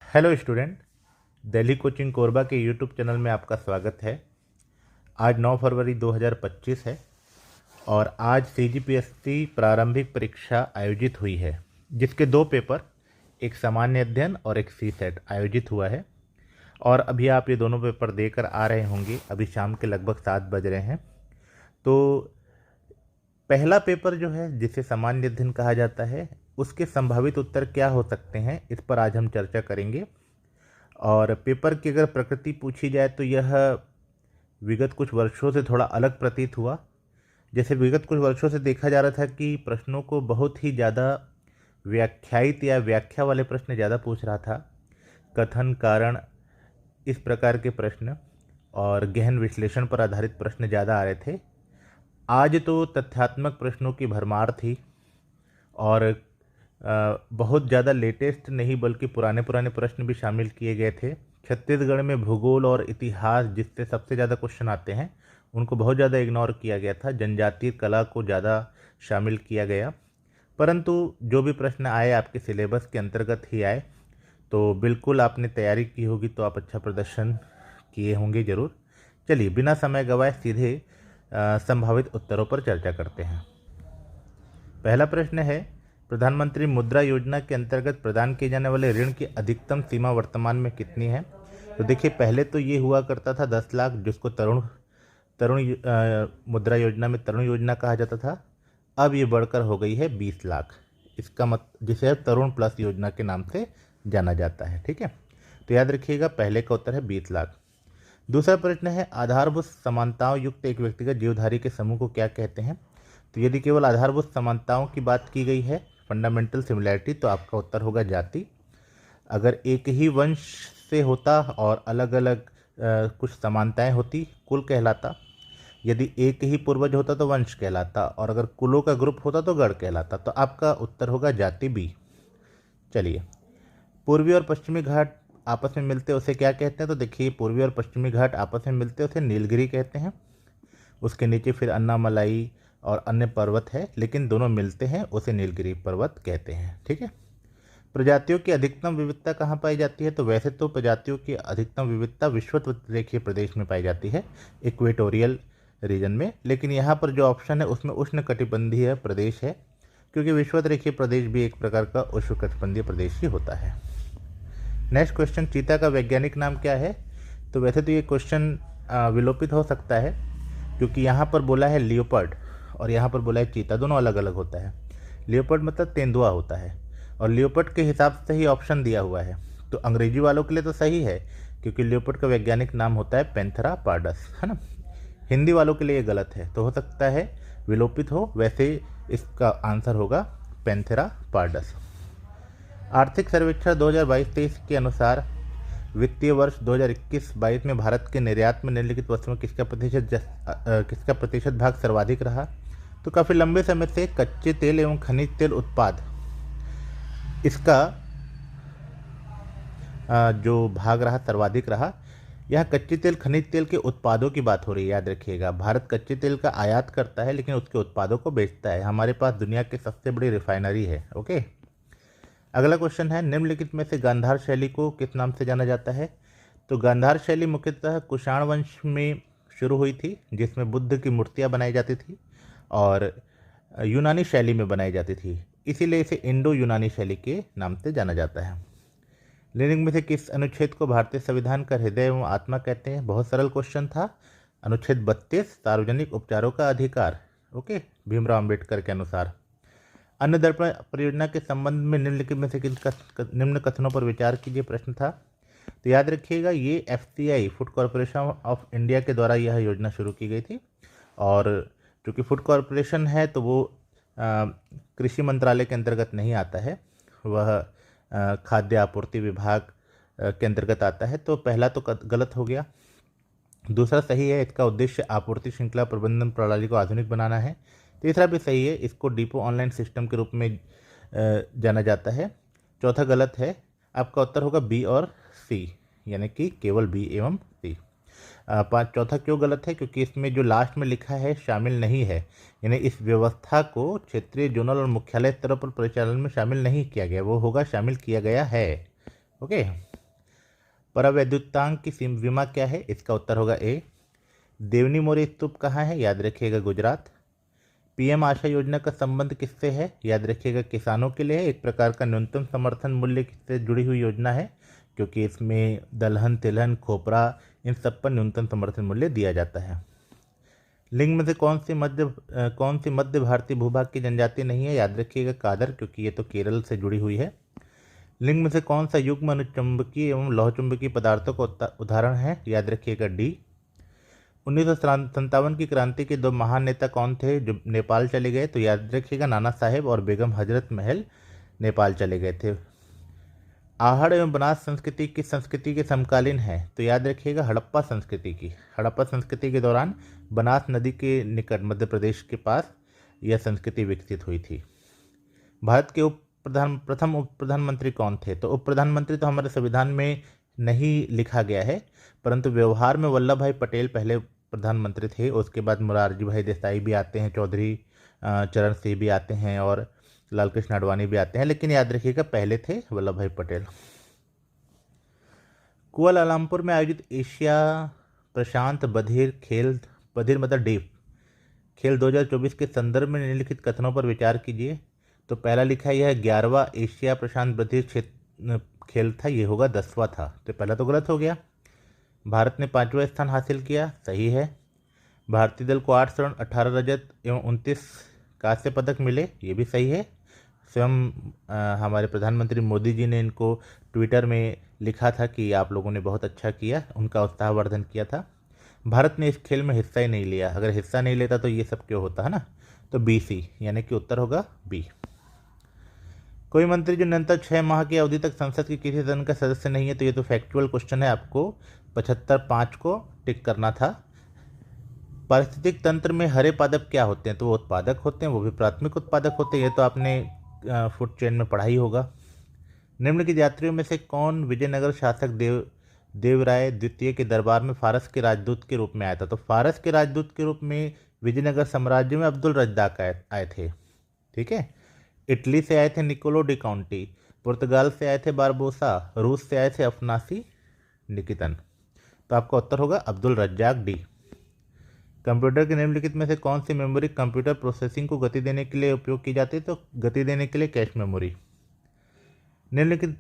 Hello student, Delhi coaching Korba के YouTube channel में आपका स्वागत है। आज 9 फरवरी 2025 है और आज सीजीपीएससी प्रारंभिक परीक्षा आयोजित हुई है, जिसके दो पेपर, एक सामान्य अध्ययन और एक सी सेट आयोजित हुआ है। और अभी आप ये दोनों पेपर देकर आ रहे होंगे। अभी शाम के लगभग 7 बज रहे हैं। तो पहला पेपर जो है, जिसे सामान्य अध्ययन कहा जाता है, उसके संभावित उत्तर क्या हो सकते हैं, इस पर आज हम चर्चा करेंगे। और पेपर की अगर प्रकृति पूछी जाए तो यह विगत कुछ वर्षों से थोड़ा अलग प्रतीत हुआ। जैसे विगत कुछ वर्षों से देखा जा रहा था कि प्रश्नों को बहुत ही ज़्यादा व्याख्यायित या व्याख्या वाले प्रश्न ज़्यादा पूछ रहा था, कथन कारण इस प्रकार के प्रश्न और गहन विश्लेषण पर आधारित प्रश्न ज़्यादा आ रहे थे। आज तो तथ्यात्मक प्रश्नों की भरमार थी और बहुत ज़्यादा लेटेस्ट नहीं बल्कि पुराने पुराने प्रश्न भी शामिल किए गए थे। छत्तीसगढ़ में भूगोल और इतिहास, जिससे सबसे ज़्यादा क्वेश्चन आते हैं, उनको बहुत ज़्यादा इग्नोर किया गया था। जनजातीय कला को ज़्यादा शामिल किया गया। परंतु जो भी प्रश्न आए आपके सिलेबस के अंतर्गत ही आए, तो बिल्कुल आपने तैयारी की होगी तो आप अच्छा प्रदर्शन किए होंगे ज़रूर। चलिए बिना समय गवाए सीधे संभावित उत्तरों पर चर्चा करते हैं। पहला प्रश्न है, प्रधानमंत्री मुद्रा योजना के अंतर्गत प्रदान किए जाने वाले ऋण की अधिकतम सीमा वर्तमान में कितनी है? तो देखिए, पहले तो ये हुआ करता था 10 लाख, जिसको तरुण तरुण मुद्रा योजना में तरुण योजना कहा जाता था। अब ये बढ़कर हो गई है 20 लाख। इसका जिसे तरुण प्लस योजना के नाम से जाना जाता है। ठीक है, तो याद रखिएगा, पहले का उत्तर है 20 लाख। दूसरा प्रश्न है, आधारभूत समानताओं युक्त एक व्यक्तिगत जीवधारी के समूह को क्या कहते हैं? तो यदि केवल आधारभूत समानताओं की बात की गई है, फंडामेंटल सिमिलैरिटी, तो आपका उत्तर होगा जाति। अगर एक ही वंश से होता और अलग अलग कुछ समानताएं होती, कुल कहलाता। यदि एक ही पूर्वज होता तो वंश कहलाता, और अगर कुलों का ग्रुप होता तो गण कहलाता। तो आपका उत्तर होगा जाति बी। चलिए, पूर्वी और पश्चिमी घाट आपस में मिलते उसे क्या कहते हैं? तो देखिए, पूर्वी और पश्चिमी घाट आपस में मिलते उसे नीलगिरी कहते हैं। उसके नीचे फिर अन्नामलाई और अन्य पर्वत है, लेकिन दोनों मिलते हैं उसे नीलगिरी पर्वत कहते हैं। ठीक है, प्रजातियों की अधिकतम विविधता कहाँ पाई जाती है? तो वैसे तो प्रजातियों की अधिकतम विविधता विषुवत रेखीय प्रदेश में पाई जाती है, इक्वेटोरियल रीजन में। लेकिन यहाँ पर जो ऑप्शन है उसमें उष्णकटिबंधीय प्रदेश है, क्योंकि विषुवत रेखीय प्रदेश भी एक प्रकार का उष्णकटिबंधीय प्रदेश ही होता है। नेक्स्ट क्वेश्चन, चीता का वैज्ञानिक नाम क्या है? तो वैसे तो ये क्वेश्चन विलोपित हो सकता है, क्योंकि यहाँ पर बोला है लियोपर्ड और यहाँ पर बोला है चीता, दोनों अलग अलग होता है। लियोपर्ड मतलब तेंदुआ होता है, और लियोपर्ड के हिसाब से ही ऑप्शन दिया हुआ है। तो अंग्रेजी वालों के लिए तो सही है, क्योंकि लियोपर्ड का वैज्ञानिक नाम होता है पैंथेरा पार्डस, है ना। हिंदी वालों के लिए ये गलत है, तो हो सकता है विलोपित हो। वैसे इसका आंसर होगा पैंथेरा पार्डस। आर्थिक सर्वेक्षण 2022-23 के अनुसार वित्तीय वर्ष 2021-22 में भारत के निर्यात में निम्नलिखित वस्तुओं में किसका प्रतिशत भाग सर्वाधिक रहा? तो काफ़ी लंबे समय से कच्चे तेल एवं खनिज तेल उत्पाद, इसका जो भाग रहा सर्वाधिक रहा। यह कच्चे तेल खनिज तेल के उत्पादों की बात हो रही है, याद रखिएगा। भारत कच्चे तेल का आयात करता है, लेकिन उसके उत्पादों को बेचता है। हमारे पास दुनिया की सबसे बड़ी रिफाइनरी है। ओके, अगला क्वेश्चन है, निम्नलिखित में से गांधार शैली को किस नाम से जाना जाता है? तो गांधार शैली मुख्यतः कुषाण वंश में शुरू हुई थी, जिसमें बुद्ध की मूर्तियां बनाई जाती थी और यूनानी शैली में बनाई जाती थी, इसीलिए इसे इंडो यूनानी शैली के नाम से जाना जाता है। निम्न में से किस अनुच्छेद को भारतीय संविधान का हृदय एवं आत्मा कहते हैं? बहुत सरल क्वेश्चन था। अनुच्छेद 32, सार्वजनिक उपचारों का अधिकार। ओके, भीमराव अम्बेडकर के अनुसार। अन्न दर्पण परियोजना के संबंध में निम्नलिखित में से निम्न कथनों पर विचार कीजिए, प्रश्न था। तो याद रखिएगा, ये FCI, food corporation of India के द्वारा यह योजना शुरू की गई थी। और चूँकि फूड कॉरपोरेशन है तो वो कृषि मंत्रालय के अंतर्गत नहीं आता है, वह खाद्य आपूर्ति विभाग के अंतर्गत आता है। तो पहला तो गलत हो गया। दूसरा सही है, इसका उद्देश्य आपूर्ति श्रृंखला प्रबंधन प्रणाली को आधुनिक बनाना है। तीसरा भी सही है, इसको डिपो ऑनलाइन सिस्टम के रूप में जाना जाता है। चौथा गलत है, आपका उत्तर होगा बी और सी, यानी कि केवल बी एवं सी। चौथा क्यों गलत है? क्योंकि इसमें जो लास्ट में लिखा है शामिल नहीं है, यानी इस व्यवस्था को क्षेत्रीय, जोनल और मुख्यालय स्तरों पर परिचालन में शामिल नहीं किया गया। वो होगा शामिल किया गया है। ओके, परावैद्युतांक की विमा क्या है? इसका उत्तर होगा ए। देवनी मोरी स्तूप कहाँ है? याद रखिएगा गुजरात। पीएम आशा योजना का संबंध किससे है? याद रखिएगा किसानों के लिए है। एक प्रकार का न्यूनतम समर्थन मूल्य से जुड़ी हुई योजना है, क्योंकि इसमें दलहन, तिलहन, खोपरा, इन सब पर न्यूनतम समर्थन मूल्य दिया जाता है। लिंग में से कौन सी मध्य भारतीय भूभाग की जनजाति नहीं है? याद रखिएगा कादर, क्योंकि ये तो केरल से जुड़ी हुई है। लिंग में से कौन सा युग्म अनुचुंबकीय एवं लौह चुंबकीय पदार्थों का उदाहरण है? याद रखिएगा डी। 1957 की क्रांति के दो महान नेता कौन थे जो नेपाल चले गए? तो याद रखिएगा नाना साहेब और बेगम हजरत महल नेपाल चले गए थे। आहड़ एवं बनास संस्कृति किस संस्कृति के समकालीन है? तो याद रखिएगा हड़प्पा संस्कृति की। हड़प्पा संस्कृति के दौरान बनास नदी के निकट मध्य प्रदेश के पास यह संस्कृति विकसित हुई थी। भारत के प्रथम उप प्रधानमंत्री कौन थे? तो उप प्रधानमंत्री तो हमारे संविधान में नहीं लिखा गया है, परंतु व्यवहार में वल्लभ भाई पटेल पहले प्रधानमंत्री थे। उसके बाद मोरारजी भाई देसाई भी आते हैं, चौधरी चरण सिंह भी आते हैं और लाल कृष्ण आडवाणी भी आते हैं, लेकिन याद रखिएगा पहले थे वल्लभ भाई पटेल। कुआलालंपुर में आयोजित एशिया प्रशांत बधिर मतलब डीप खेल 2024 के संदर्भ में निम्नलिखित कथनों पर विचार कीजिए। तो पहला लिखा यह 11वां एशिया प्रशांत बधिर क्षेत्र खेल था, ये होगा 10वां था, तो पहला तो गलत हो गया। भारत ने 5वां स्थान हासिल किया, सही है। भारतीय दल को 8 स्वर्ण, 18 रजत एवं 29 कांस्य पदक मिले, ये भी सही है। स्वयं हमारे प्रधानमंत्री मोदी जी ने इनको ट्विटर में लिखा था कि आप लोगों ने बहुत अच्छा किया, उनका उत्साहवर्धन किया था। भारत ने इस खेल में हिस्सा ही नहीं लिया, अगर हिस्सा नहीं लेता तो ये सब क्यों होता है ना। तो BC यानी कि उत्तर होगा बी। कोई मंत्री जो निरंतर 6 माह की अवधि तक संसद के किसी सदन का सदस्य नहीं है, तो ये तो फैक्चुअल क्वेश्चन है, आपको 75(5) को टिक करना था। पारिस्थितिक तंत्र में हरे पादप क्या होते हैं? तो वो उत्पादक होते हैं, वो भी प्राथमिक उत्पादक होते हैं, ये तो आपने फूड चेन में पढ़ा ही होगा। निम्नलिखित यात्रियों में से कौन विजयनगर शासक देवराय द्वितीय के दरबार में फारस के राजदूत के रूप में आया था? तो फारस के राजदूत के रूप में विजयनगर साम्राज्य में अब्दुल रज्जाक आए थे, ठीक है। इटली से आए थे निकोलो डी काउंटी, पुर्तगाल से आए थे बारबोसा, रूस से आए थे अफनासी निकितन। तो आपका उत्तर होगा अब्दुल रज्जाक डी। कंप्यूटर के निम्नलिखित में से कौन सी मेमोरी कंप्यूटर प्रोसेसिंग को गति देने के लिए उपयोग की जाती है? तो गति देने के लिए कैश मेमोरी। निम्नलिखित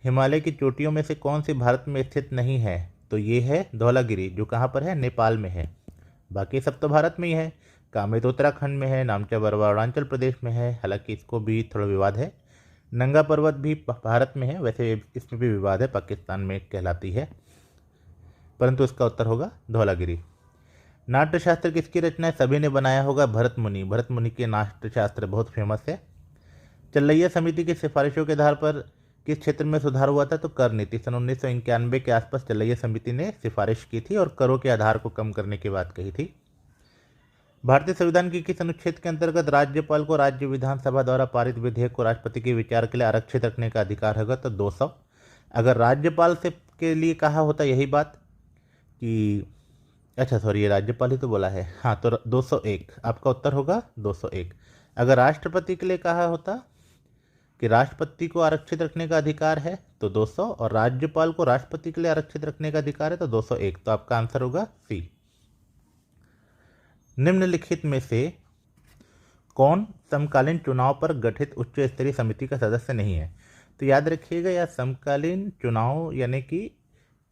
हिमालय की चोटियों में से कौन सी भारत में स्थित नहीं है? तो ये है धौलागिरी, जो कहाँ पर है? नेपाल में है। बाकी सब तो भारत में ही है। कामेत उत्तराखंड में है, नामचा बरवा अरुणाचल प्रदेश में है, हालांकि इसको भी थोड़ा विवाद है। नंगा पर्वत भी भारत में है, वैसे इसमें भी विवाद है, पाकिस्तान में कहलाती है, परंतु इसका उत्तर होगा धौलागिरी। नाट्यशास्त्र किसकी रचना है? सभी ने बनाया होगा, भरत मुनि। भरत मुनि के नाट्यशास्त्र बहुत फेमस है। चल्लैया समिति की सिफारिशों के आधार पर किस क्षेत्र में सुधार हुआ था? तो कर नीति। सन 1991 के आसपास चल्लैया समिति ने सिफारिश की थी और करों के आधार को कम करने की बात कही थी। भारतीय संविधान के किस अनुच्छेद के अंतर्गत राज्यपाल को राज्य विधानसभा द्वारा पारित विधेयक को राष्ट्रपति के विचार के लिए आरक्षित रखने का अधिकार होगा? तो 200। अगर राज्यपाल से के लिए कहा होता यही बात कि अच्छा सॉरी, ये राज्यपाल ही तो बोला है, हाँ, तो 201 आपका उत्तर होगा 201। अगर राष्ट्रपति के लिए कहा होता कि राष्ट्रपति को आरक्षित रखने का अधिकार है तो 200, और राज्यपाल को राष्ट्रपति के लिए आरक्षित रखने का अधिकार है तो 201, तो आपका आंसर होगा सी। निम्नलिखित में से कौन समकालीन चुनाव पर गठित उच्च स्तरीय समिति का सदस्य नहीं है? तो याद रखिएगा, यह समकालीन चुनाव यानी कि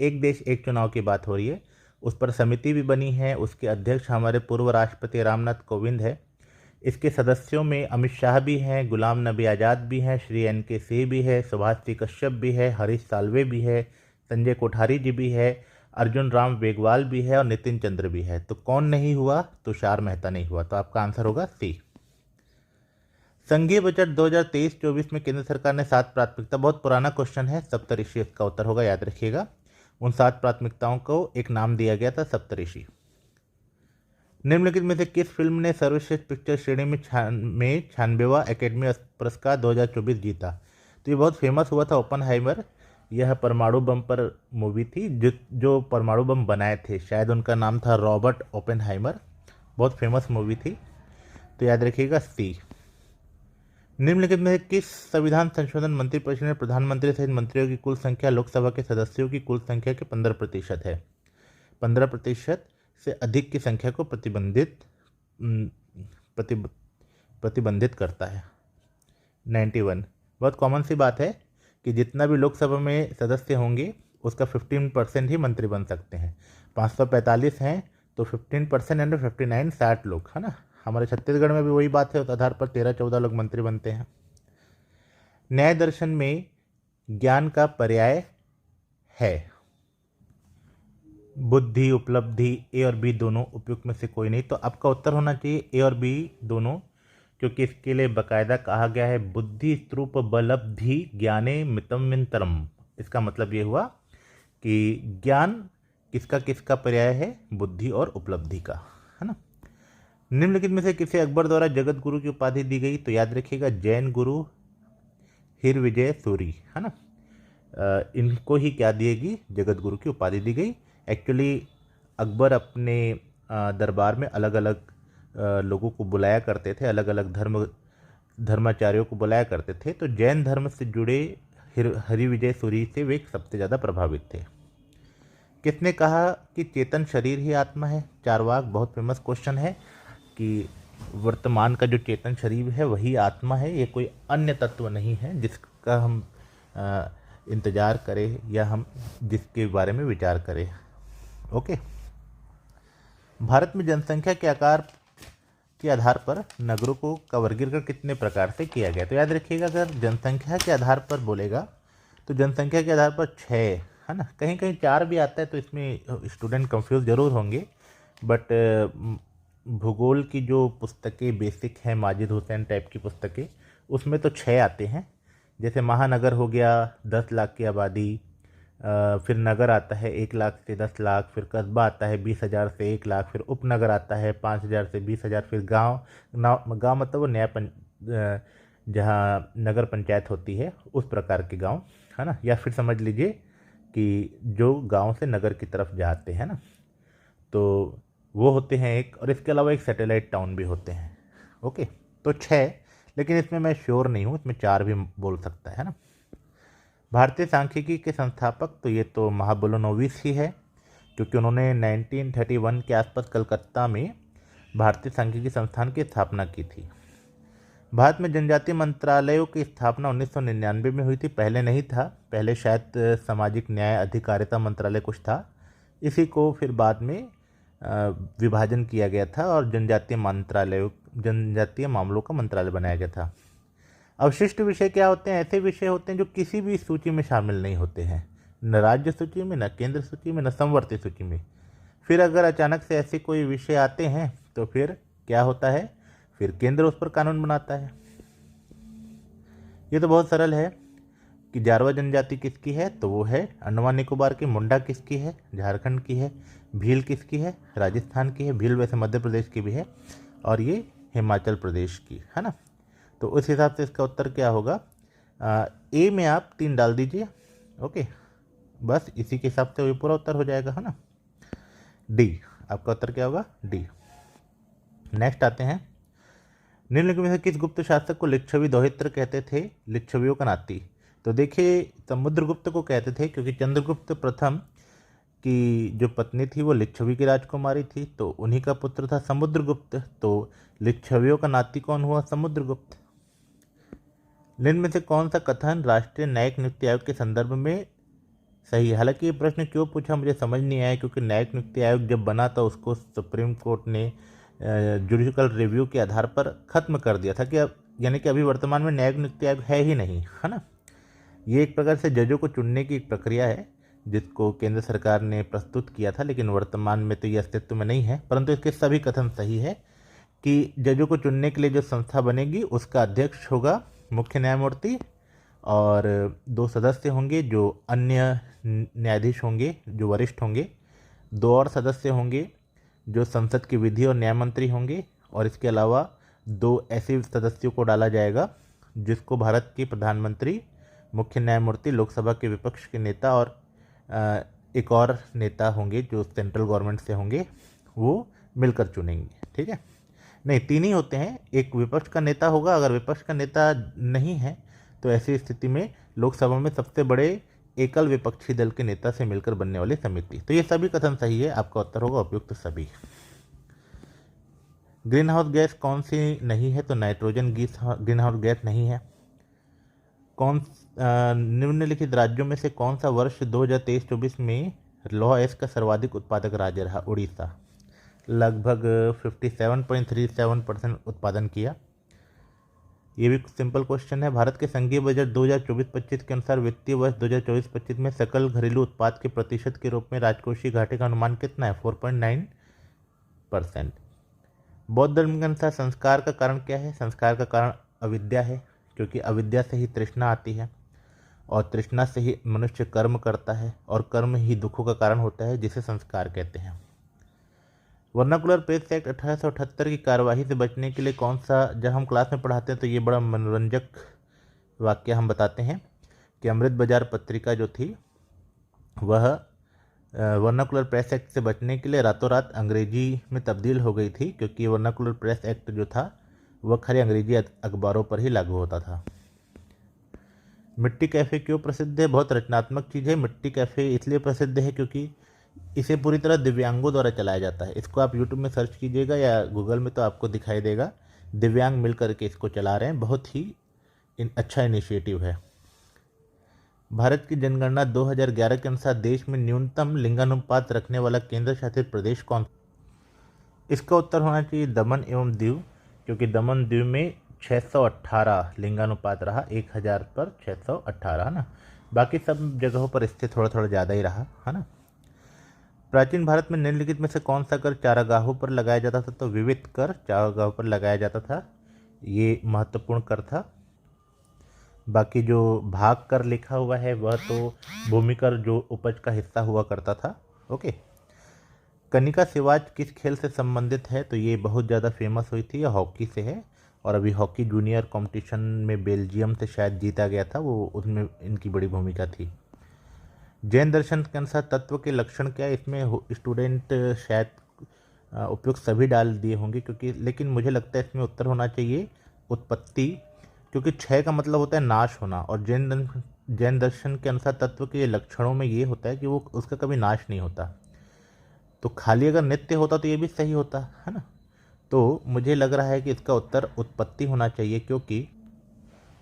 एक देश एक चुनाव की बात हो रही है, उस पर समिति भी बनी है। उसके अध्यक्ष हमारे पूर्व राष्ट्रपति रामनाथ कोविंद है। इसके सदस्यों में अमित शाह भी हैं, गुलाम नबी आज़ाद भी हैं, श्री NK सिंह भी है, सुभाष जी कश्यप भी है, हरीश साल्वे भी है, संजय कोठारी जी भी है, अर्जुन राम मेघवाल भी है और नितिन चंद्र भी है। तो कौन नहीं हुआ? तुषार मेहता नहीं हुआ, तो आपका आंसर होगा सी। संघीय बजट 2023-24 में केंद्र सरकार ने 7 प्राथमिकता, बहुत पुराना क्वेश्चन है, सप्तऋषि इसका उत्तर होगा, याद रखिएगा। उन 7 प्राथमिकताओं को एक नाम दिया गया था, सप्तऋषि। निम्नलिखित में से किस फिल्म ने सर्वश्रेष्ठ पिक्चर श्रेणी में 96वां एकेडमी पुरस्कार 2024 जीता? तो ये बहुत फेमस हुआ था, ओपनहाइमर। यह परमाणु बम पर मूवी थी, जो परमाणु बम बनाए थे, शायद उनका नाम था रॉबर्ट ओपेनहाइमर, बहुत फेमस मूवी थी, तो याद रखिएगा सी। निम्नलिखित में से किस संविधान संशोधन मंत्रिपरिषद में प्रधानमंत्री सहित मंत्रियों की कुल संख्या लोकसभा के सदस्यों की कुल संख्या के 15% है? 15% से अधिक की संख्या को अम, प्रति प्रतिबंधित करता है। 91 बहुत कॉमन सी बात है कि जितना भी लोकसभा में सदस्य होंगे उसका 15% ही मंत्री बन सकते हैं। 545 हैं तो 15% यानी 59 60 लोग, है ना। हमारे छत्तीसगढ़ में भी वही बात है, उस आधार पर 13-14 लोग मंत्री बनते हैं। न्याय दर्शन में ज्ञान का पर्याय है बुद्धि, उपलब्धि। ए और बी दोनों उपयुक्त में से कोई नहीं, तो आपका उत्तर होना चाहिए ए और बी दोनों, क्योंकि इसके लिए बकायदा कहा गया है बुद्धि स्तरूप बलब्धि ज्ञाने मितमितरम। इसका मतलब ये हुआ कि ज्ञान किसका किसका पर्याय है? बुद्धि और उपलब्धि का, है ना। निम्नलिखित में से किसे अकबर द्वारा जगत गुरु की उपाधि दी गई? तो याद रखिएगा जैन गुरु हिर विजय सूरी, है ना। इनको ही क्या दिएगी? जगत गुरु की उपाधि दी गई। एक्चुअली अकबर अपने दरबार में अलग अलग लोगों को बुलाया करते थे, अलग अलग धर्माचार्यों को बुलाया करते थे, तो जैन धर्म से जुड़े हरि विजय सूरी से वे सबसे ज़्यादा प्रभावित थे। किसने कहा कि चेतन शरीर ही आत्मा है? चारवाक बहुत फेमस क्वेश्चन है कि वर्तमान का जो चेतन शरीर है वही आत्मा है, ये कोई अन्य तत्व नहीं है जिसका हम इंतजार करें या हम जिसके बारे में विचार करें। ओके। भारत में जनसंख्या के आकार के आधार पर नगरों को का वर्गीकरण कितने प्रकार से किया गया? तो याद रखिएगा अगर जनसंख्या के आधार पर बोलेगा तो जनसंख्या के आधार पर 6, है ना। कहीं कहीं 4 भी आता है, तो इसमें स्टूडेंट कंफ्यूज जरूर होंगे, बट भूगोल की जो पुस्तकें बेसिक हैं, माजिद हुसैन टाइप की पुस्तकें, उसमें तो 6 आते हैं। जैसे महानगर हो गया 10 लाख की आबादी, फिर नगर आता है 1 लाख से 10 लाख, फिर कस्बा आता है 20,000 से 1 लाख, फिर उपनगर आता है 5,000 से 20,000, फिर गांव गांव मतलब वो जहाँ नगर पंचायत होती है उस प्रकार के गांव, है ना। या फिर समझ लीजिए कि जो गांव से नगर की तरफ जाते हैं ना, तो वो होते हैं एक, और इसके अलावा एक सैटेलाइट टाउन भी होते हैं। ओके, तो 6, लेकिन इसमें मैं श्योर नहीं हूँ, इसमें 4 भी बोल सकता है ना। भारतीय सांख्यिकी के संस्थापक तो ये तो महाबुलोनोविस ही है, क्योंकि उन्होंने 1931 के आसपास कलकत्ता में भारतीय सांख्यिकी संस्थान की स्थापना की थी। भारत में जनजातीय मंत्रालयों की स्थापना 1999 में हुई थी, पहले नहीं था, पहले शायद सामाजिक न्याय अधिकारिता मंत्रालय कुछ था, इसी को फिर बाद में विभाजन किया गया था और जनजातीय मामलों का मंत्रालय बनाया गया था। अवशिष्ट विषय क्या होते हैं? ऐसे विषय होते हैं जो किसी भी सूची में शामिल नहीं होते हैं, न राज्य सूची में, न केंद्र सूची में, न समवर्ती सूची में। फिर अगर अचानक से ऐसे कोई विषय आते हैं तो फिर क्या होता है? फिर केंद्र उस पर कानून बनाता है। ये तो बहुत सरल है कि जारवा जनजाति किसकी है? तो वो है अंडमान निकोबार की। मुंडा किसकी है? झारखंड की है। भील किसकी है? राजस्थान की है। भील वैसे मध्य प्रदेश की भी है, और ये हिमाचल प्रदेश की, है ना। तो उस हिसाब से इसका उत्तर क्या होगा? ए में आप 3 डाल दीजिए। ओके, बस इसी के हिसाब से ये पूरा उत्तर हो जाएगा, है ना। डी, आपका उत्तर क्या होगा? डी। नेक्स्ट आते हैं, निम्नलिखित में से किस गुप्त शासक को लिच्छवी दोहित्र कहते थे? लिच्छवियों का नाती। तो देखिए, समुद्रगुप्त को कहते थे क्योंकि चंद्रगुप्त प्रथम की जो पत्नी थी वो लिच्छवी की राजकुमारी थी, तो उन्हीं का पुत्र था समुद्रगुप्त, तो लिच्छवियों का नाती कौन हुआ? समुद्रगुप्त। निम्न में से कौन सा कथन राष्ट्रीय न्यायिक नियुक्ति आयोग के संदर्भ में सही है? हालांकि ये प्रश्न क्यों पूछा मुझे समझ नहीं आया, क्योंकि न्यायिक नियुक्ति आयोग जब बना था उसको सुप्रीम कोर्ट ने जुडिशियल रिव्यू के आधार पर खत्म कर दिया था कि अब, यानी कि अभी वर्तमान में न्यायिक नियुक्ति आयोग है ही नहीं, है ना। ये एक प्रकार से जजों को चुनने की एक प्रक्रिया है जिसको केंद्र सरकार ने प्रस्तुत किया था, लेकिन वर्तमान में तो ये अस्तित्व में नहीं है। परंतु इसके सभी कथन सही है कि जजों को चुनने के लिए जो संस्था बनेगी उसका अध्यक्ष होगा मुख्य न्यायमूर्ति, और 2 सदस्य होंगे जो अन्य न्यायाधीश होंगे जो वरिष्ठ होंगे, 2 और सदस्य होंगे जो संसद के विधि और न्याय मंत्री होंगे, और इसके अलावा 2 ऐसे सदस्यों को डाला जाएगा जिसको भारत के प्रधानमंत्री, मुख्य न्यायमूर्ति, लोकसभा के विपक्ष के नेता और एक और नेता होंगे जो सेंट्रल गवर्नमेंट से होंगे, वो मिलकर चुनेंगे। ठीक है, नहीं, 3 ही होते हैं। एक विपक्ष का नेता होगा, अगर विपक्ष का नेता नहीं है तो ऐसी स्थिति में लोकसभा में सबसे बड़े एकल विपक्षी दल के नेता से मिलकर बनने वाली समिति। तो ये सभी कथन सही है, आपका उत्तर होगा उपयुक्त सभी। ग्रीन हाउस गैस कौन सी नहीं है? तो nitrogen gas green house gas नहीं है। निम्नलिखित राज्योयों में से कौन सा वर्ष 2023-24 में लौह अयस्क का सर्वाधिक उत्पादक राज्य रहा? उड़ीसा, लगभग 57.37% उत्पादन किया। ये भी सिंपल क्वेश्चन है। भारत के संघीय बजट 2024-25 के अनुसार वित्तीय वर्ष 2024-25 में सकल घरेलू उत्पाद के प्रतिशत के रूप में राजकोषीय घाटे का अनुमान कितना है? 4.9%। बौद्ध धर्म के अनुसार संस्कार का कारण क्या है? संस्कार का कारण अविद्या है, क्योंकि अविद्या से ही तृष्णा आती है और तृष्णा से ही मनुष्य कर्म करता है और कर्म ही दुखों का कारण होता है, जिसे संस्कार कहते हैं। वर्नाकुलर प्रेस एक्ट 1878 की कार्यवाही से बचने के लिए कौन सा, जब हम क्लास में पढ़ाते हैं तो ये बड़ा मनोरंजक वाक्य हम बताते हैं कि अमृत बाजार पत्रिका जो थी वह वर्नाकुलर प्रेस एक्ट से बचने के लिए रातों रात अंग्रेजी में तब्दील हो गई थी, क्योंकि वर्नाकुलर प्रेस एक्ट जो था वह खाली अंग्रेजी अखबारों पर ही लागू होता था। मिट्टी कैफ़े क्यों प्रसिद्ध है? बहुत रचनात्मक चीज़ है। मिट्टी कैफ़े इसलिए प्रसिद्ध है क्योंकि इसे पूरी तरह दिव्यांगों द्वारा चलाया जाता है। इसको आप यूट्यूब में सर्च कीजिएगा या गूगल में तो आपको दिखाई देगा, दिव्यांग मिल करके इसको चला रहे हैं। बहुत ही अच्छा इनिशिएटिव है। भारत की जनगणना 2011 के अनुसार देश में न्यूनतम लिंगानुपात रखने वाला केंद्र शासित प्रदेश कौन? इसका उत्तर होना चाहिए दमन एवं दीव, क्योंकि दमन दीव में 618 लिंगानुपात रहा, 1000 पर 618 है ना। बाकी सब जगहों पर इससे थोड़ा थोड़ा ज़्यादा ही रहा है ना। प्राचीन भारत में निम्नलिखित में से कौन सा कर चारागाहों पर लगाया जाता था? तो विविध कर चारागाहों पर लगाया जाता था, ये महत्वपूर्ण कर था। बाकी जो भाग कर लिखा हुआ है वह तो भूमि कर जो उपज का हिस्सा हुआ करता था। ओके। कनिका सिवाच किस खेल से संबंधित है? तो ये बहुत ज़्यादा फेमस हुई थी, हॉकी से है और अभी हॉकी जूनियर कंपटीशन में बेल्जियम से शायद जीता गया था, वो उसमें इनकी बड़ी भूमिका थी। जैन दर्शन के अनुसार तत्व के लक्षण क्या है? इसमें स्टूडेंट शायद उपयुक्त सभी डाल दिए होंगे, क्योंकि लेकिन मुझे लगता है इसमें उत्तर होना चाहिए उत्पत्ति, क्योंकि क्षय का मतलब होता है नाश होना और जैन दर्शन के अनुसार तत्व के लक्षणों में ये होता है कि वो उसका कभी नाश नहीं होता। तो खाली अगर नित्य होता तो ये भी सही होता है ना। तो मुझे लग रहा है कि इसका उत्तर उत्पत्ति होना चाहिए, क्योंकि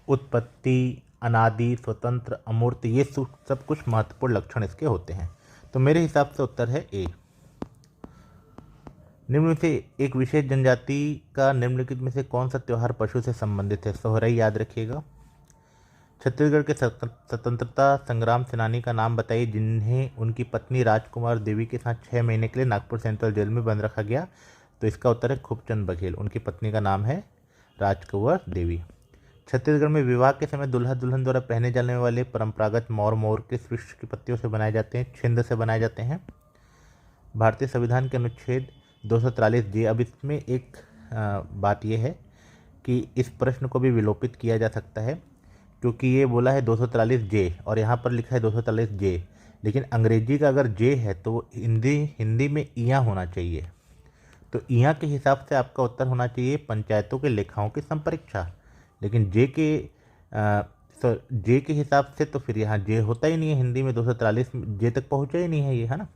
उत्पत्ति, अनादि, स्वतंत्र, अमूर्त, ये सब कुछ महत्वपूर्ण लक्षण इसके होते हैं। तो मेरे हिसाब से उत्तर है ए। निम्न में से एक विशेष जनजाति का निम्नलिखित में से कौन सा त्यौहार पशु से संबंधित है? सोहराई याद रखिएगा। छत्तीसगढ़ के स्वतंत्रता संग्राम सेनानी का नाम बताइए जिन्हें उनकी पत्नी राजकुमार देवी के साथ 6 महीने के लिए नागपुर सेंट्रल जेल में बंद रखा गया। तो इसका उत्तर है खूबचंद बघेल, उनकी पत्नी का नाम है राजकुंवर देवी। छत्तीसगढ़ में विवाह के समय दुल्हा दुल्हन द्वारा पहने जाने वाले परंपरागत मोर किस वृक्ष की पत्तियों से बनाए जाते हैं? छिंद से बनाए जाते हैं। भारतीय संविधान के अनुच्छेद 243 जे, अब इसमें एक बात यह है कि इस प्रश्न को भी विलोपित किया जा सकता है, क्योंकि ये बोला है 243 जे और यहाँ पर लिखा है 243 जे, लेकिन अंग्रेजी का अगर जे है तो हिंदी में इया होना चाहिए। तो इया के हिसाब से आपका उत्तर होना चाहिए पंचायतों के लेखाओं की संपरीक्षा, लेकिन जे के हिसाब से तो फिर यहाँ जे होता ही नहीं है हिंदी में, 243 जे तक पहुँचा ही नहीं है ये, है ना।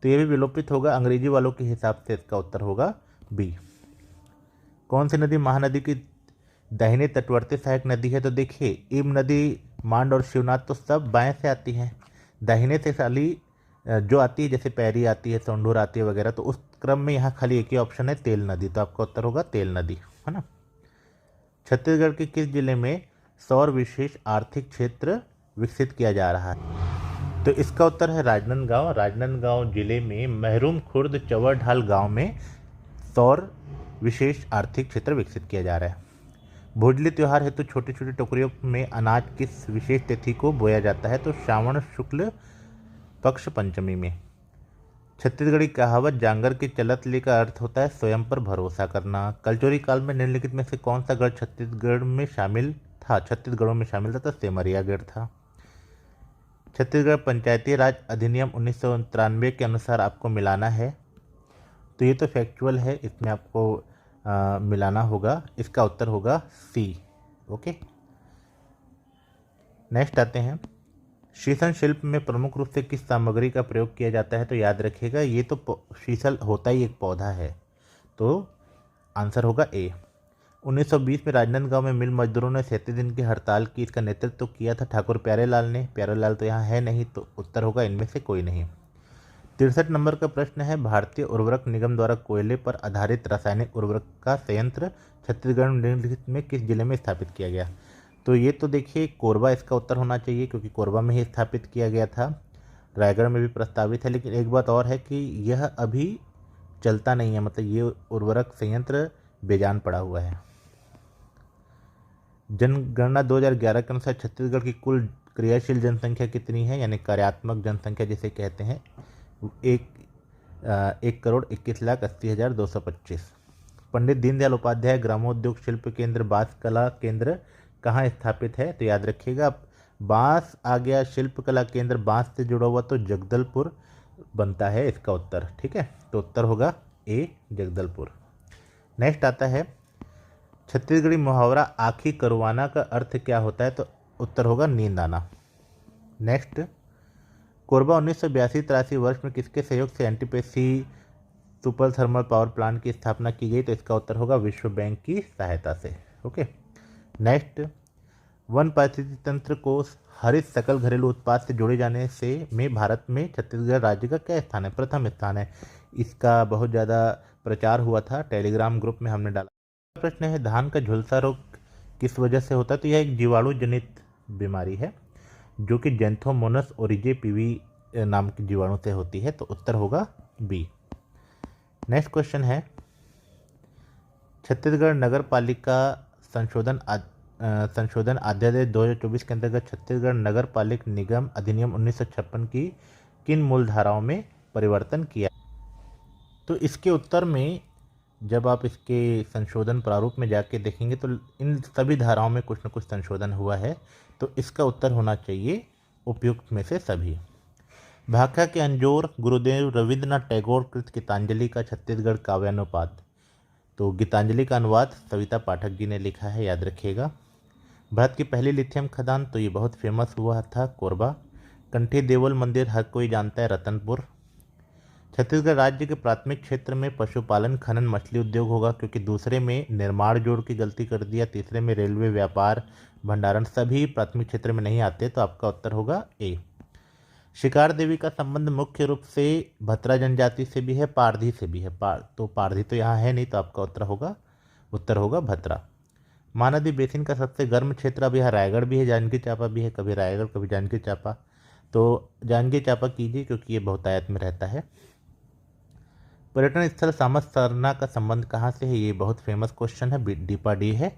तो ये भी विलोपित होगा, अंग्रेजी वालों के हिसाब से इसका उत्तर होगा बी। कौन सी नदी महानदी की दाहिने तटवर्ती सहायक नदी है? तो देखिए इम नदी, मांड और शिवनाथ तो सब बाएं से आती हैं, दाहिने से साली जो आती है जैसे पैरी आती है, सोंढूर आती है वगैरह, तो उस क्रम में यहाँ खाली एक ही ऑप्शन है तेल नदी, तो आपका उत्तर होगा तेल नदी, है ना। छत्तीसगढ़ के किस जिले में सौर विशेष आर्थिक क्षेत्र विकसित किया जा रहा है? तो इसका उत्तर है राजनांदगांव। राजनांदगांव जिले में महरूम खुर्द चवर ढाल गाँव में सौर विशेष आर्थिक क्षेत्र विकसित किया जा रहा है। भोजली त्यौहार हेतु छोटी छोटी टोकरियों में अनाज किस विशेष तिथि को बोया जाता है? तो श्रावण शुक्ल पक्ष पंचमी में। छत्तीसगढ़ी कहावत जांगर की चलत ले का अर्थ होता है स्वयं पर भरोसा करना। कलचोरी काल में निम्नलिखित में से कौन सा गढ़ छत्तीसगढ़ों में शामिल था? तो सेमरिया गढ़ था। छत्तीसगढ़ पंचायती राज अधिनियम 1993 के अनुसार आपको मिलाना है, तो ये तो फैक्चुअल है, इसमें आपको मिलाना होगा। इसका उत्तर होगा सी। ओके, नेक्स्ट आते हैं, शीशम शिल्प में प्रमुख रूप से किस सामग्री का प्रयोग किया जाता है? तो याद रखिएगा ये तो शीशल होता ही एक पौधा है, तो आंसर होगा ए। 1920 में राजनांदगांव में मिल मजदूरों ने 37 दिन की हड़ताल की। इसका नेतृत्व तो किया था ठाकुर प्यारेलाल ने। प्यारेलाल तो यहाँ है नहीं, तो उत्तर होगा इनमें से कोई नहीं। 63 नंबर का प्रश्न है, भारतीय उर्वरक निगम द्वारा कोयले पर आधारित रासायनिक उर्वरक का संयंत्र छत्तीसगढ़ निम्नलिखित में किस जिले में स्थापित किया गया? तो ये तो देखिए कोरबा इसका उत्तर होना चाहिए, क्योंकि कोरबा में ही स्थापित किया गया था। रायगढ़ में भी प्रस्तावित है, लेकिन एक बात और है कि यह अभी चलता नहीं है, मतलब ये उर्वरक संयंत्र बेजान पड़ा हुआ है। जनगणना 2011 के अनुसार छत्तीसगढ़ की कुल क्रियाशील जनसंख्या कितनी है, यानी कार्यात्मक जनसंख्या जिसे कहते हैं, 1,21,80,225। पंडित दीनदयाल उपाध्याय ग्रामोद्योग शिल्प केंद्र बांस कला केंद्र कहाँ स्थापित है? तो याद रखिएगा, बांस आ गया, शिल्प कला केंद्र बांस से जुड़ा हुआ तो जगदलपुर बनता है इसका उत्तर। ठीक है, तो उत्तर होगा ए, जगदलपुर। नेक्स्ट आता है, छत्तीसगढ़ी मुहावरा आँखी करवाना का अर्थ क्या होता है? तो उत्तर होगा नींद आना। नेक्स्ट, कोरबा 1982-83 वर्ष में किसके सहयोग से NTPC super thermal power plant की स्थापना की गई? तो इसका उत्तर होगा विश्व बैंक की सहायता से। ओके, नेक्स्ट, वन पारिस्थितिकी तंत्र को हरित सकल घरेलू उत्पाद से जोड़े जाने से में भारत में छत्तीसगढ़ राज्य का क्या स्थान है? प्रथम स्थान है। इसका बहुत ज़्यादा प्रचार हुआ था, टेलीग्राम ग्रुप में हमने डाला। प्रश्न है, धान का झुलसा रोग किस वजह से होता है? तो यह एक जीवाणु जनित बीमारी है जो कि जेंथोमोनस ओरिजे पीवी नाम की जीवाणु से होती है, तो उत्तर होगा बी। नेक्स्ट क्वेश्चन है, छत्तीसगढ़ नगर पालिका संशोधन अध्यादेश 2024 के अंतर्गत छत्तीसगढ़ नगर पालिक निगम अधिनियम 1956 की किन मूल धाराओं में परिवर्तन किया? तो इसके उत्तर में जब आप इसके संशोधन प्रारूप में जाके देखेंगे तो इन सभी धाराओं में कुछ न कुछ संशोधन हुआ है, तो इसका उत्तर होना चाहिए उपयुक्त में से सभी। भाखा के अंजोर गुरुदेव रविंद्रनाथ टैगोर कृत गीतांजलि का छत्तीसगढ़ काव्यानुवाद? तो गीतांजलि का अनुवाद सविता पाठक जी ने लिखा है, याद रखिएगा। भारत की पहली लिथियम खदान, तो ये बहुत फेमस हुआ था कोरबा। कंठी देवल मंदिर हर कोई जानता है, रतनपुर। छत्तीसगढ़ राज्य के प्राथमिक क्षेत्र में पशुपालन खनन मछली उद्योग होगा, क्योंकि दूसरे में निर्माण जोड़ की गलती कर दिया, तीसरे में रेलवे व्यापार भंडारण सभी प्राथमिक क्षेत्र में नहीं आते, तो आपका उत्तर होगा ए। शिकार देवी का संबंध मुख्य रूप से भतरा जनजाति से भी है, पारधी से भी है। तो पारधी तो यहाँ है नहीं, तो आपका उत्तर होगा भतरा। महानदी बेसिन का सबसे गर्म क्षेत्र अब यहाँ रायगढ़ भी है, जांजगीर चांपा भी है, कभी रायगढ़ कभी जांजगीर चांपा, तो जांजगीर चांपा कीजिए क्योंकि ये बहुतायत में रहता है। पर्यटन स्थल सामस सरना का संबंध कहाँ से है? ये बहुत फेमस क्वेश्चन है, डीपाडी है।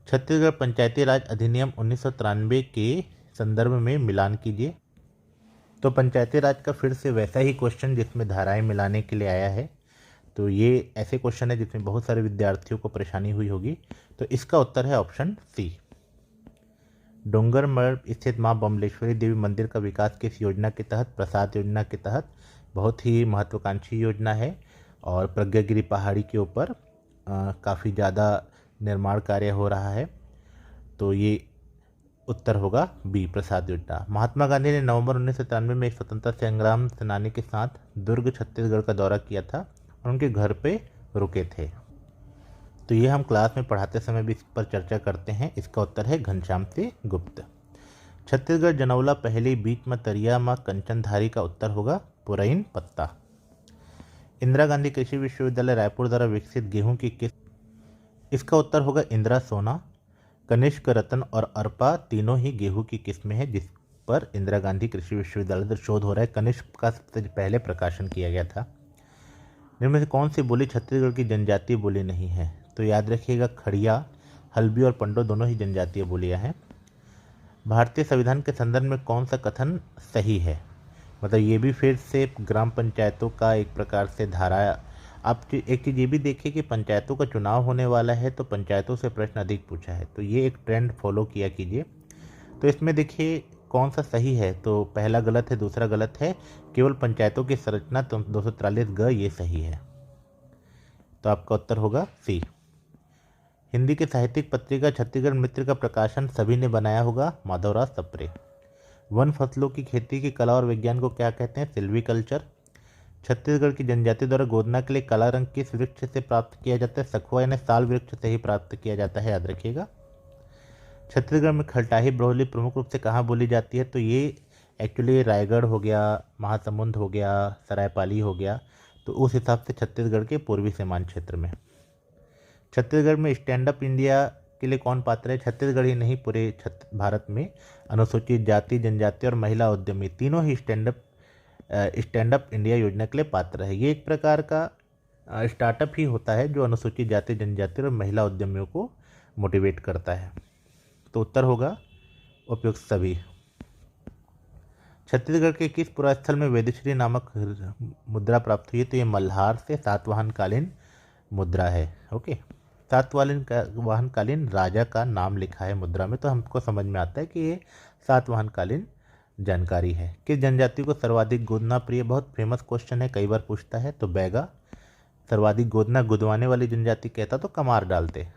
छत्तीसगढ़ पंचायती राज अधिनियम 1993 के संदर्भ में मिलान कीजिए। तो पंचायती राज का फिर से वैसा ही क्वेश्चन जिसमें धाराएं मिलाने के लिए आया है, तो ये ऐसे क्वेश्चन है जिसमें बहुत सारे विद्यार्थियों को परेशानी हुई होगी, तो इसका उत्तर है ऑप्शन सी। डोंगरमढ़ स्थित मां बमलेश्वरी देवी मंदिर का विकास किस योजना के तहत? प्रसाद योजना के तहत। बहुत ही महत्वाकांक्षी योजना है और प्रज्ञागिरी पहाड़ी के ऊपर काफ़ी ज़्यादा निर्माण कार्य हो रहा है, तो ये उत्तर होगा बी, प्रसाद योजना। महात्मा गांधी ने नवंबर 1993 में एक स्वतंत्रता संग्राम सेनानी के साथ दुर्ग छत्तीसगढ़ का दौरा किया था और उनके घर पे रुके थे, तो ये हम क्लास में पढ़ाते समय भी इस पर चर्चा करते हैं। इसका उत्तर है घनश्याम से गुप्त। छत्तीसगढ़ जनौला पहली बीच में तरिया माँ कंचनधारी का उत्तर होगा पुरैन पत्ता। इंदिरा गांधी कृषि विश्वविद्यालय रायपुर द्वारा विकसित गेहूं की किस्म? इसका उत्तर होगा इंदिरा सोना। कनिष्क, रतन और अर्पा तीनों ही गेहूं की किस्में हैं जिस पर इंदिरा गांधी कृषि विश्वविद्यालय द्वारा शोध हो रहा है। कनिष्क का सबसे पहले प्रकाशन किया गया था। इनमें से कौन सी बोली छत्तीसगढ़ की जनजातीय बोली नहीं है? तो याद रखिएगा, खड़िया, हल्बी और पंडो दोनों ही जनजातीय बोलियां हैं। भारतीय संविधान के संदर्भ में कौन सा कथन सही है? मतलब ये भी फिर से ग्राम पंचायतों का एक प्रकार से धारा। आप एक चीज़ ये भी देखिए कि पंचायतों का चुनाव होने वाला है, तो पंचायतों से प्रश्न अधिक पूछा है, तो ये एक ट्रेंड फॉलो किया कीजिए। तो इसमें देखिए कौन सा सही है, तो पहला गलत है, दूसरा गलत है। केवल पंचायतों की संरचना 243 ग ये सही है। तो आपका उत्तर होगा सी। हिंदी की साहित्यिक पत्रिका छत्तीसगढ़ मित्र का प्रकाशन सभी ने बनाया होगा, माधवराव सप्रे। वन फसलों की खेती की कला और विज्ञान को क्या कहते हैं, सिल्वीकल्चर। छत्तीसगढ़ की जनजाति द्वारा गोदना के लिए काला रंग किस वृक्ष से प्राप्त किया जाता है, सखुआ यानी साल वृक्ष से ही प्राप्त किया जाता है, याद रखिएगा। छत्तीसगढ़ में खलटाही ब्रोहली प्रमुख रूप से कहाँ बोली जाती है, तो ये एक्चुअली रायगढ़ हो गया, महासमुंद हो गया, सरायपाली हो गया, तो उस हिसाब से छत्तीसगढ़ के पूर्वी सीमांत क्षेत्र में। छत्तीसगढ़ में स्टैंड अप इंडिया के लिए कौन पात्र है, छत्तीसगढ़ ही नहीं पूरे भारत में अनुसूचित जाति, जनजाति और महिला उद्यमी तीनों ही स्टैंड अप इंडिया योजना के लिए पात्र है। ये एक प्रकार का स्टार्टअप ही होता है जो अनुसूचित जाति, जनजाति और महिला उद्यमियों को मोटिवेट करता है। तो उत्तर होगा उपयुक्त सभी। छत्तीसगढ़ के किस पुरास्थल में वेदश्री नामक मुद्रा प्राप्त हुई है, तो ये मल्हार से सातवाहनकालीन मुद्रा है। ओके, सातवाहनकालीन राजा का नाम लिखा है मुद्रा में, तो हमको समझ में आता है कि ये सातवाहनकालीन जानकारी है। किस जनजाति को सर्वाधिक गोदना प्रिय, बहुत फेमस क्वेश्चन है, कई बार पूछता है, तो बैगा। सर्वाधिक गोदना गुदवाने वाली जनजाति कहता तो कमार डालते।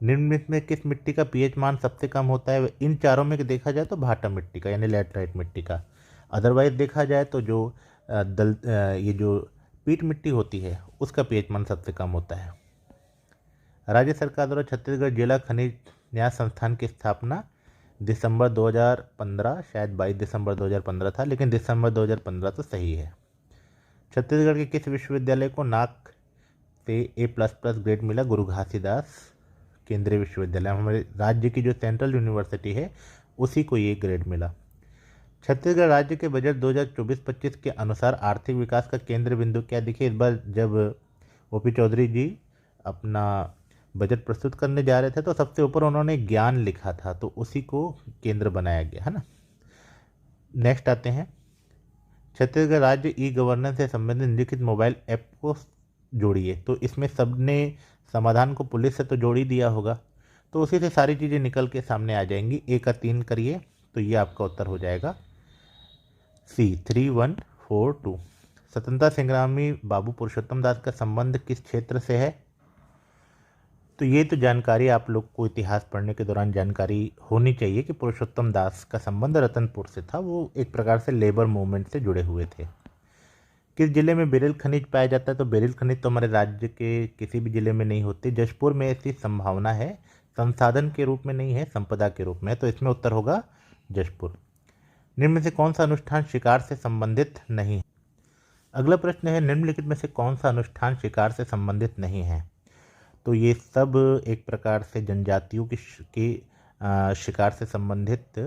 निम्नलिखित में किस मिट्टी का पीएच मान सबसे कम होता है, इन चारों में देखा जाए तो भाटा मिट्टी का यानी लैटराइट मिट्टी का। अदरवाइज देखा जाए तो जो ये जो पीट मिट्टी होती है उसका पीएच मान सबसे कम होता है। राज्य सरकार द्वारा छत्तीसगढ़ जिला खनिज न्यास संस्थान की स्थापना दिसंबर 2015, शायद 22 दिसंबर 2015 था, लेकिन दिसंबर 2015 तो सही है। छत्तीसगढ़ के किस विश्वविद्यालय को नाक से A++ ग्रेड मिला, गुरु घासीदास केंद्रीय विश्वविद्यालय, हमारे राज्य की जो सेंट्रल यूनिवर्सिटी है उसी को ये ग्रेड मिला। छत्तीसगढ़ राज्य के बजट 2024-25 के अनुसार आर्थिक विकास का केंद्र बिंदु क्या, देखिए इस बार जब ओपी चौधरी जी अपना बजट प्रस्तुत करने जा रहे थे तो सबसे ऊपर उन्होंने ज्ञान लिखा था, तो उसी को केंद्र बनाया गया है ना। नेक्स्ट आते हैं, छत्तीसगढ़ राज्य ई गवर्नेंस से संबंधित निम्नलिखित मोबाइल ऐप को जोड़िए, तो इसमें सबने समाधान को पुलिस से तो जोड़ ही दिया होगा, तो उसी से सारी चीज़ें निकल के सामने आ जाएंगी। ए का 3 करिए, तो ये आपका उत्तर हो जाएगा सी 3142। स्वतंत्रता संग्रामी बाबू पुरुषोत्तम दास का संबंध किस क्षेत्र से है, तो ये तो जानकारी आप लोग को इतिहास पढ़ने के दौरान जानकारी होनी चाहिए कि पुरुषोत्तम दास का संबंध रतनपुर से था, वो एक प्रकार से लेबर मूवमेंट से जुड़े हुए थे। किस जिले में बेरिल खनिज पाया जाता है, तो बेरिल खनिज तो हमारे राज्य के किसी भी जिले में नहीं होते, जशपुर में ऐसी संभावना है, संसाधन के रूप में नहीं है, संपदा के रूप में, तो इसमें उत्तर होगा जशपुर। निम्न में से कौन सा अनुष्ठान शिकार से संबंधित नहीं है, अगला प्रश्न है निम्नलिखित में से कौन सा अनुष्ठान शिकार से संबंधित नहीं है, तो ये सब एक प्रकार से जनजातियों की शिकार से संबंधित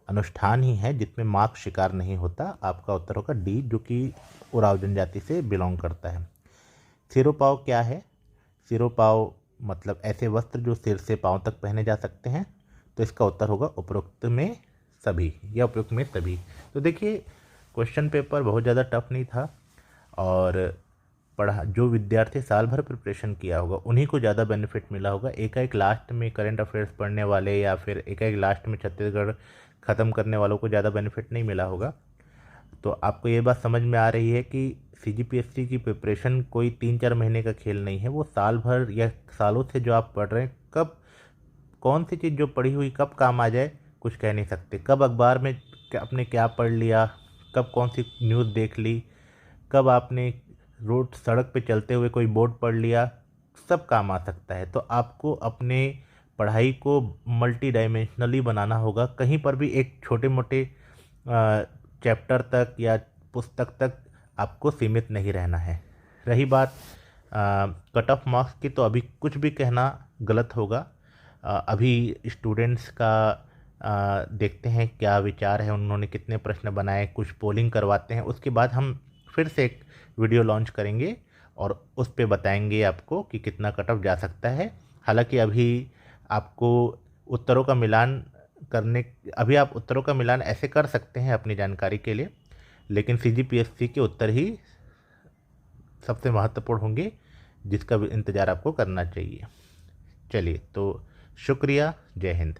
अनुष्ठान ही है जिसमें मांस शिकार नहीं होता। आपका उत्तर होगा डी, जो कि उराव जनजाति से बिलोंग करता है। सिरोपाव क्या है, सिरोपाव मतलब ऐसे वस्त्र जो सिर से पांव तक पहने जा सकते हैं, तो इसका उत्तर होगा उपरोक्त में सभी या उपयुक्त में सभी। तो देखिए क्वेश्चन पेपर बहुत ज़्यादा टफ नहीं था, और जो विद्यार्थी साल भर प्रिपरेशन किया होगा उन्हीं को ज़्यादा बेनिफिट मिला होगा। एकाएक लास्ट में करंट अफेयर्स पढ़ने वाले या फिर एकाएक लास्ट में छत्तीसगढ़ ख़त्म करने वालों को ज़्यादा बेनिफिट नहीं मिला होगा। तो आपको ये बात समझ में आ रही है कि CGPSC की प्रिपरेशन कोई 3-4 महीने का खेल नहीं है, वो साल भर या सालों से जो आप पढ़ रहे हैं, कब कौन सी चीज़ जो पढ़ी हुई कब काम आ जाए कुछ कह नहीं सकते। कब अखबार में आपने क्या पढ़ लिया, कब कौन सी न्यूज़ देख ली, कब आपने रोड सड़क पे चलते हुए कोई बोर्ड पढ़ लिया, सब काम आ सकता है। तो आपको अपने पढ़ाई को मल्टी डायमेंशनली बनाना होगा, कहीं पर भी एक छोटे मोटे चैप्टर तक या पुस्तक तक आपको सीमित नहीं रहना है। रही बात कट ऑफ मार्क्स की, तो अभी कुछ भी कहना गलत होगा। अभी स्टूडेंट्स का देखते हैं क्या विचार है, उन्होंने कितने प्रश्न बनाए, कुछ पोलिंग करवाते हैं, उसके बाद हम फिर से एक वीडियो लॉन्च करेंगे और उस पे बताएंगे आपको कि कितना कट ऑफ जा सकता है। हालांकि अभी आपको उत्तरों का मिलान अभी आप उत्तरों का मिलान ऐसे कर सकते हैं अपनी जानकारी के लिए, लेकिन CGPSC के उत्तर ही सबसे महत्वपूर्ण होंगे जिसका इंतज़ार आपको करना चाहिए। चलिए, तो शुक्रिया, जय हिंद।